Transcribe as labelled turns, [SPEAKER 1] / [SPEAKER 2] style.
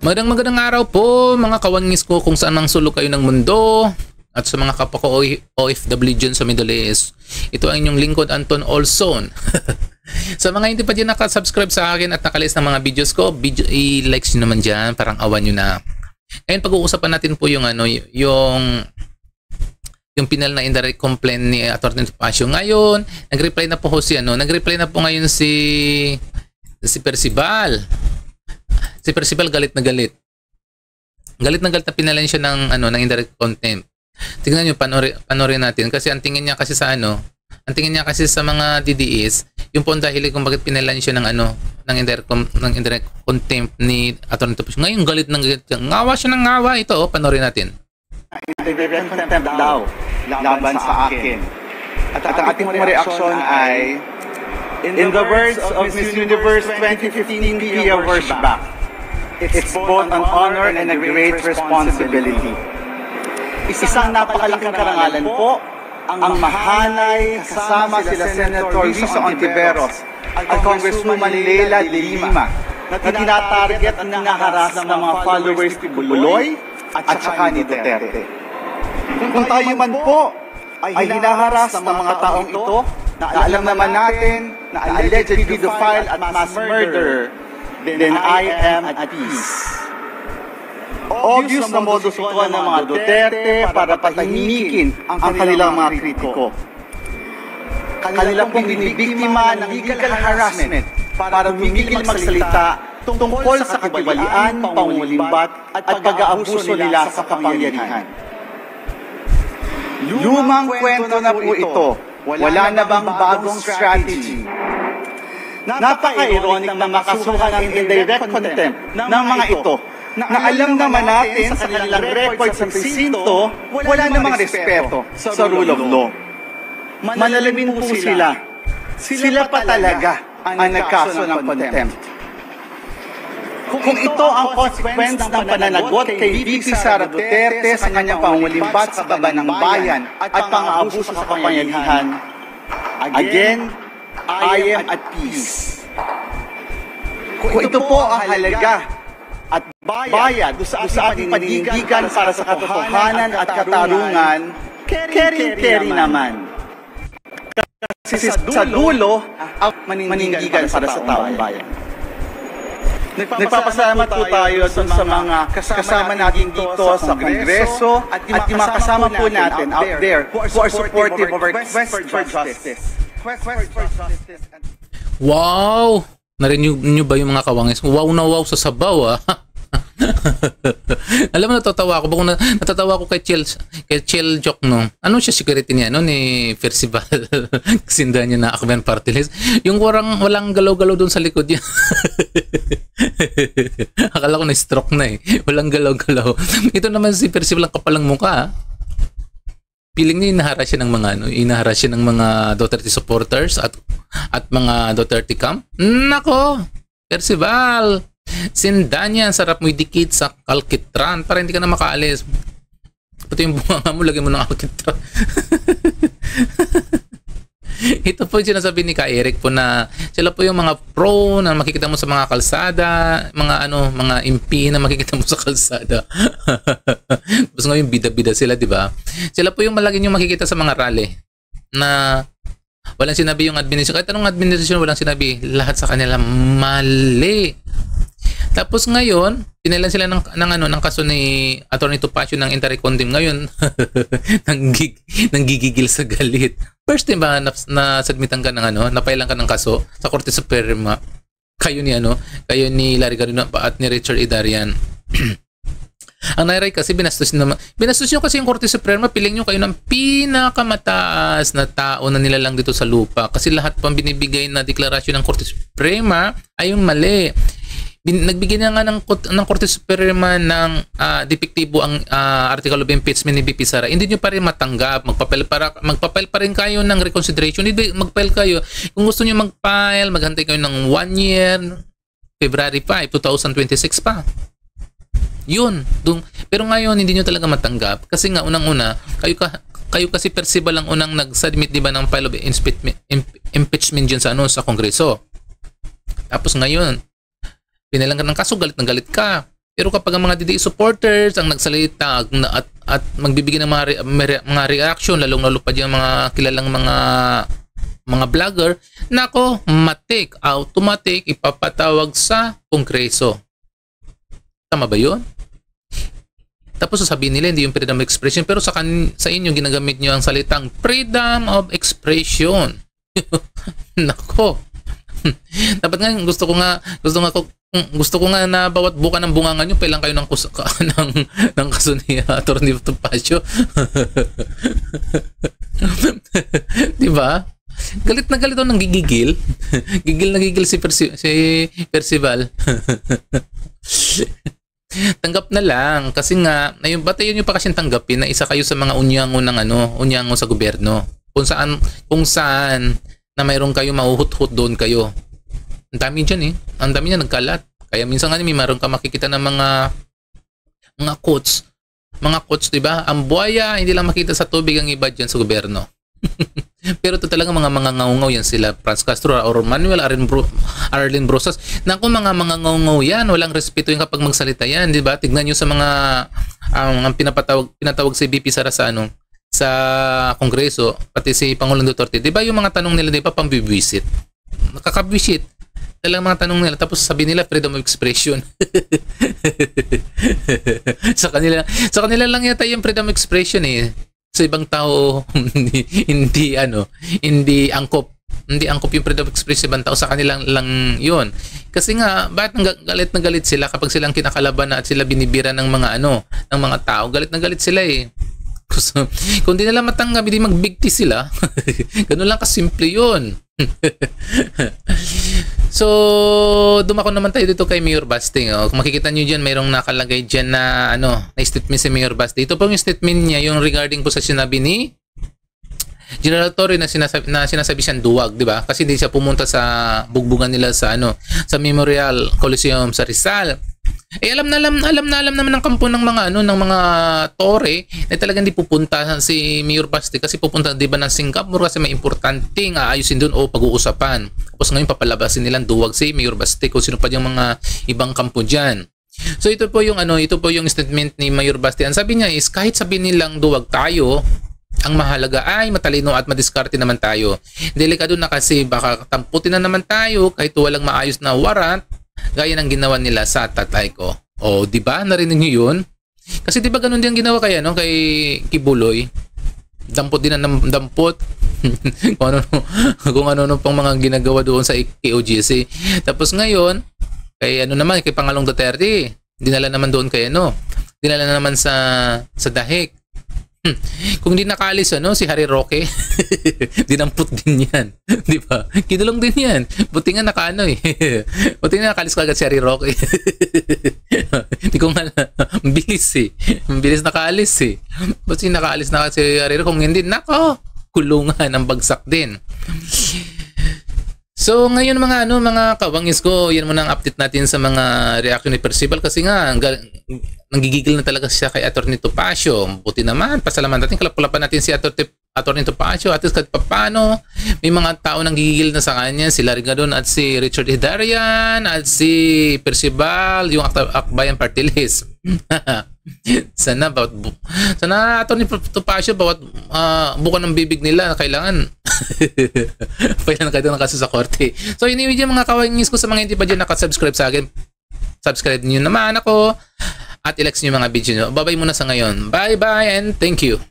[SPEAKER 1] Magandang araw po mga kawangis ko kung saan mang sulok kayo ng mundo at sa mga kapwa ko OFW dyan sa Middle East. Ito ang inyong lingkod Anton Olson. Sa mga hindi pa dyan nakasubscribe sa akin at nakalis ng mga videos ko, i-likes nyo naman dyan, parang awan nyo na. Ngayon pag-uusapan natin po yung yung pinal na indirect complaint ni Atty. Topacio. Ngayon, nag-reply na po ngayon si Percival. Si Percival galit na galit. Galit na pinalan siya ng indirect contempt. Tingnan niyo, panorin natin kasi ang tingin niya kasi sa mga DDS, yung po ang dahil kung bakit pinalan siya ng indirect contempt ni Atty. Topacio. Ngayon galit na galit. Ngawa siya ng ngawa. Ito, panorin natin.
[SPEAKER 2] Indirect contempt daw laban sa akin. At ang ating reaksyon ay, in the words of Miss Universe 2015 Pia Worshback, it's both an honor and a great responsibility. Isang napakalaking karangalan po ang mahanay kasama sila Senator Risa Ontiveros at Congresswoman Leila de Lima na tinatarget at tinaharas ng mga followers ni Buloy at saka ni Duterte. Kung tayo man po ay hinaharas ng mga taong ito na alam naman natin na alleged pedophile at mass murderer, then I am at peace. Obvious na modus ito ng mga Duterte para patahimikin ang kanilang mga kritiko. Kanila pong binibiktima ng legal harassment para tumigil magsalita tungkol sa katiwalian, pangungulimbat at pag-aabuso nila sa kapangyarihan. Lumang kwento na po ito. Wala na bang bagong strategy? Napaka-ironic na makasuhan ng indirect contempt ng mga ito na alam naman natin sa kanilang record sa presinto, wala namang respeto sa rule of law. Manalamin po sila. Sila pa talaga ang nagkaso ng contempt. Kung ito ang consequence ng pananagot kay VP Sara Duterte sa kanyang pangulimbat sa kaban ng bayan at pang-aabuso sa kapangyarihan, again, I am at peace. Kung ito po ang halaga at bayad sa ating panindigan para sa katotohanan at katarungan, carry naman. Kasi sa dulo, ang manindigan para sa taong bayan. Nagpapasalamat po tayo sa mga kasama natin dito sa Kongreso at yung mga kasama po natin out there who are supportive of our quest for justice.
[SPEAKER 1] Wow! Narinig niyo ba yung mga kawangis? Wow na wow sa sabaw, ah. Alam mo, natatawa ako. Natatawa ako kay Chel Joke, no? Ano siya security niya, ni Percival? Kasinda niya na Akban Party List. Yung walang galaw-galaw doon sa likod niya. Akala ko na-stroke na eh. Walang galaw-galaw. Ito naman si Percival, ang kapalang mukha, feeling niya inaharas siya ng mga Duterte supporters at mga Duterte camp. Nako, Percival, sindan yan, sarap mo idikit sa alkitran para hindi ka na makaalis. Pati yung bunga mo, lagyan mo ng alkitran. Ito po yung sinasabi ni Ka Eric po na sila po yung mga pro na makikita mo sa mga kalsada, mga MP na makikita mo sa kalsada. Tapos ngayon bida-bida sila, di ba? Sila po yung malaging yung makikita sa mga rally na walang sinabi yung administration. Kahit anong administration, walang sinabi. Lahat sa kanila mali. Tapos ngayon, pinilan sila ng kaso ni Atty. Topacio ng indirect contempt. Ngayon, nanggigigil sa galit. First time ba na-submitan ka napailan ka ng kaso sa Korte Suprema? Kayo ni Larry Garino at ni Richard Idarian. Ang nairay kasi binastos nyo kasi yung Korte Suprema, piling nyo kayo ng pinakamataas na tao na nilalang dito sa lupa. Kasi lahat pang binibigay na deklarasyon ng Korte Suprema ay yung mali. Nagbigay na nga ng Korte Suprema ng depektibo ang article of impeachment ni VP Sara. Hindi nyo pa rin matanggap. Magpapile pa rin kayo ng reconsideration. Hindi, magpile kayo. Kung gusto nyo magpile, maghantay kayo ng 1 year, February 5, 2026 pa. Yun. Pero ngayon, hindi nyo talaga matanggap. Kasi nga, unang-una, kayo kasi Percival ang unang nag-submit, di ba, ng file of impeachment dyan sa Kongreso. Tapos ngayon, pinalang ka ng kaso, galit na galit ka. Pero kapag ang mga DDA supporters ang nagsalita at magbibigay ng mga reaction, lalong-lalo pa yung mga kilalang mga vlogger, nako, automatic ipapatawag sa Kongreso. Tama ba yun? Tapos sasabihin nila hindi yung freedom of expression, pero sa inyo ginagamit nyo ang salitang freedom of expression. Nako. Dapat nga gusto ko nga na bawat buka ng bungangan nyo pailang kayo ng kaso ni Atty. Topacio. Diba? Galit na galit ng gigigil. Gigil na gigil si Percival. Tanggap na lang kasi nga ba't yun yung pa kasing tanggapin na isa kayo sa mga unyango sa gobyerno. Kung saan na mayroon kayo mahuhut-hut doon kayo. Ang dami dyan Ang dami niya nagkalat. Kaya minsan nga mayroon ka makikita ng mga quotes. Mga quotes, diba? Ang buhaya, hindi lang makita sa tubig ang iba dyan sa gobyerno. Pero ito talaga mga ngaungaw yan sila. Franz Castro or Manuel Arlen Brosas. Naku, mga ngaungaw yan. Walang respeto yung kapag magsalita yan. Diba? Tignan nyo sa mga pinatawag si BP Sara sa Kongreso, pati si Pangulong Duterte, di ba yung mga tanong nila, di ba, pambibwisit? Nakakabwisit. Talagang mga tanong nila, tapos sabi nila, freedom of expression. sa kanila lang yata yung freedom of expression Sa ibang tao, hindi angkop yung freedom of expression sa ibang tao, sa kanila lang yun. Kasi nga, bakit galit na galit sila kapag silang kinakalaban na at sila binibira ng mga ng mga tao, galit na galit sila Kung di nila matanggap, hindi magbigti sila. Ganun lang kasimple yun. So, dumako naman tayo dito kay Mayor Basti. Kung makikita nyo dyan, mayroong nakalagay dyan na statement si Mayor Basti. Ito po yung statement niya, yung regarding po sa sinabi ni General Torre na sinasabi siyang duwag, di ba? Kasi hindi siya pumunta sa bugbugan nila sa Memorial Coliseum sa Rizal. Alam na naman ng kampo ng mga mga Torre na talagang hindi pupunta si Mayor Basti kasi pupunta di ba ng Singapore kasi may importanteng aayusin doon o pag-uusapan. Tapos ngayon papalabasin nilang duwag si Mayor Basti kung sino pa yung mga ibang kampo diyan. So ito po yung statement ni Mayor Basti. Ang sabi niya is kahit sabihin nilang duwag tayo, ang mahalaga ay matalino at madiskarte naman tayo. Delikado na kasi baka tamputin na naman tayo kahit walang maayos na warrant. Gaya ng ginawa nila sa tatay ko. O, di ba? Narinig niyo 'yun? Kasi di ba ganun din ginawa kay Kibuloy? Dampot din ang dampot. kung ano pang mga ginagawa doon sa KOGC. Tapos ngayon, kay kay Pangulong Duterte, dinala naman doon kay dinala na naman sa Dahig. Kung di nakaalis si Harry Roque, dinampot din yan. Di ba? Kinulong din yan. Buti nga buti nga nakaalis ka agad si Harry Roque. Hindi ko nga bilis bilis nakaalis Buti nakaalis na si Harry Roque. Kung hindi, kulungan ang bagsak din. So ngayon mga kawangis ko, yan muna ang update natin sa mga reaction ni Percival kasi nga nanggigigil na talaga siya kay Atty. Topacio. Buti naman, pasalamatan natin, kalap-kalapan natin si Atty. Topacio at kahit paano may mga tao nanggigigil na sa kanya, si Larry Gadon at si Richard Hidarian at si Percival, yung Akbayan Party List. Sana Atty. Topacio bawat buka ng bibig nila kailangan pailan kayo ng kaso sa korte. So yun yung mga kawangis ko sa mga hindi pa dyan nakasubscribe sa akin. Subscribe niyo naman ako at i-like niyo mga video nyo. Bye-bye muna sa ngayon. Bye-bye and thank you.